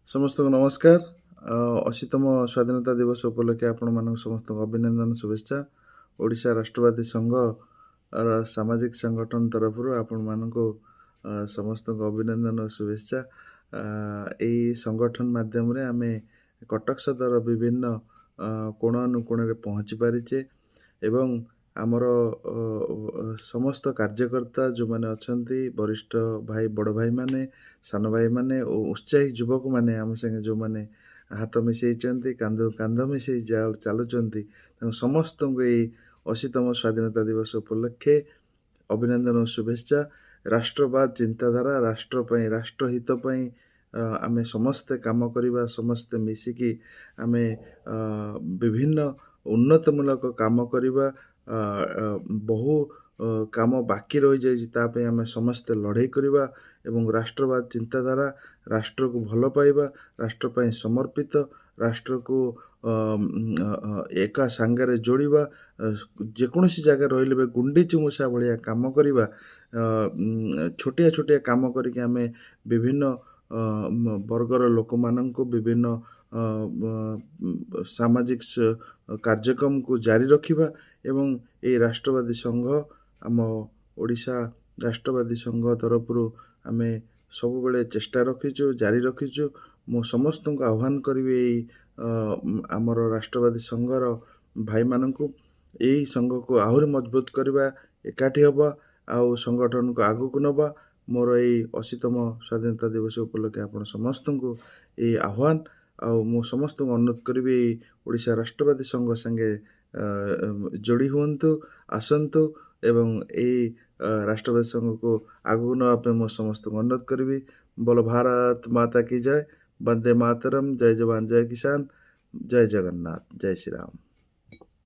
ସମସ୍ତଙ୍କୁ ନମସ୍କାର। 80ତମ ସ୍ୱାଧୀନତା ଦିବସ ଉପଲକ୍ଷେ ଆପଣମାନଙ୍କୁ ସମସ୍ତଙ୍କୁ ଅଭିନନ୍ଦନ, ଶୁଭେଚ୍ଛା। ଓଡ଼ିଶା ରାଷ୍ଟ୍ରବାଦୀ ସଂଘ ସାମାଜିକ ସଂଗଠନ ତରଫରୁ ଆପଣମାନଙ୍କୁ ସମସ୍ତଙ୍କୁ ଅଭିନନ୍ଦନ ଓ ଶୁଭେଚ୍ଛା। ଏହି ସଂଗଠନ ମାଧ୍ୟମରେ ଆମେ କଟକ ସଦର ବିଭିନ୍ନ କୋଣ ଅନୁକୋଣରେ ପହଞ୍ଚି ପାରିଛେ ଏବଂ ଆମର ସମସ୍ତ କାର୍ଯ୍ୟକର୍ତ୍ତା ଯେଉଁମାନେ ଅଛନ୍ତି, ବରିଷ୍ଠ ଭାଇ, ବଡ଼ ଭାଇମାନେ, ସାନ ଭାଇମାନେ ଓ ଉତ୍ସାହୀ ଯୁବକମାନେ ଆମ ସାଙ୍ଗେ ଯେଉଁମାନେ ହାତ ମିଶାଇଛନ୍ତି, କାନ୍ଧକୁ କାନ୍ଧ ମିଶାଇ ଚାଲୁଛନ୍ତି, ତାଙ୍କୁ ସମସ୍ତଙ୍କୁ ଏଇ 80ତମ ସ୍ୱାଧୀନତା ଦିବସ ଉପଲକ୍ଷେ ଅଭିନନ୍ଦନ ଓ ଶୁଭେଚ୍ଛା। ରାଷ୍ଟ୍ରବାଦ ଚିନ୍ତାଧାରା, ରାଷ୍ଟ୍ର ପାଇଁ, ରାଷ୍ଟ୍ରହିତ ପାଇଁ ଆମେ ସମସ୍ତେ କାମ କରିବା, ସମସ୍ତେ ମିଶିକି ଆମେ ବିଭିନ୍ନ ଉନ୍ନତମୂଳକ କାମ କରିବା। ବହୁ କାମ ବାକି ରହିଯାଇଛି, ତା ପାଇଁ ଆମେ ସମସ୍ତେ ଲଢ଼େଇ କରିବା ଏବଂ ରାଷ୍ଟ୍ରବାଦ ଚିନ୍ତାଧାରା, ରାଷ୍ଟ୍ରକୁ ଭଲ ପାଇବା, ରାଷ୍ଟ୍ର ପାଇଁ ସମର୍ପିତ, ରାଷ୍ଟ୍ରକୁ ଏକା ସାଙ୍ଗରେ ଯୋଡ଼ିବା, ଯେକୌଣସି ଜାଗାରେ ରହିଲେ ବି ଗୁଣ୍ଡିଚି ମୂଷା ଭଳିଆ କାମ କରିବା। ଛୋଟିଆ ଛୋଟିଆ କାମ କରିକି ଆମେ ବିଭିନ୍ନ ବର୍ଗର ଲୋକମାନଙ୍କୁ ବିଭିନ୍ନ ସାମାଜିକ କାର୍ଯ୍ୟକ୍ରମକୁ ଜାରି ରଖିବା ଏବଂ ଏହି ରାଷ୍ଟ୍ରବାଦୀ ସଂଘ, ଆମ ଓଡ଼ିଶା ରାଷ୍ଟ୍ରବାଦୀ ସଂଘ ତରଫରୁ ଆମେ ସବୁବେଳେ ଚେଷ୍ଟା ରଖିଛୁ, ଜାରି ରଖିଛୁ। ମୁଁ ସମସ୍ତଙ୍କୁ ଆହ୍ୱାନ କରିବି ଏଇ ଆମର ରାଷ୍ଟ୍ରବାଦୀ ସଂଘର ଭାଇମାନଙ୍କୁ ଏହି ସଂଘକୁ ଆହୁରି ମଜବୁତ କରିବା, ଏକାଠି ହେବା ଆଉ ସଂଗଠନକୁ ଆଗକୁ ନେବା। ମୋର ଏଇ 80ତମ ସ୍ୱାଧୀନତା ଦିବସ ଉପଲକ୍ଷେ ଆପଣ ସମସ୍ତଙ୍କୁ ଏଇ ଆହ୍ୱାନ, ଆଉ ମୁଁ ସମସ୍ତଙ୍କୁ ଅନୁରୋଧ କରିବି ଏଇ ଓଡ଼ିଶା ରାଷ୍ଟ୍ରବାଦୀ ସଂଘ ସାଙ୍ଗେ ଯୋଡ଼ି ହୁଅନ୍ତୁ, ଆସନ୍ତୁ ଏବଂ ଏଇ ରାଷ୍ଟ୍ରବାଦୀ ସଂଘକୁ ଆଗକୁ ନେବା ପାଇଁ ମୁଁ ସମସ୍ତଙ୍କୁ ଅନୁରୋଧ କରିବି। ବୋଲ ଭାରତ ମାତା କି ଜୟ, ବନ୍ଦେ ମାତରମ୍, ଜୟ ଜବାନ, ଜୟ କିଷାନ, ଜୟ ଜଗନ୍ନାଥ, ଜୟ ଶ୍ରୀରାମ।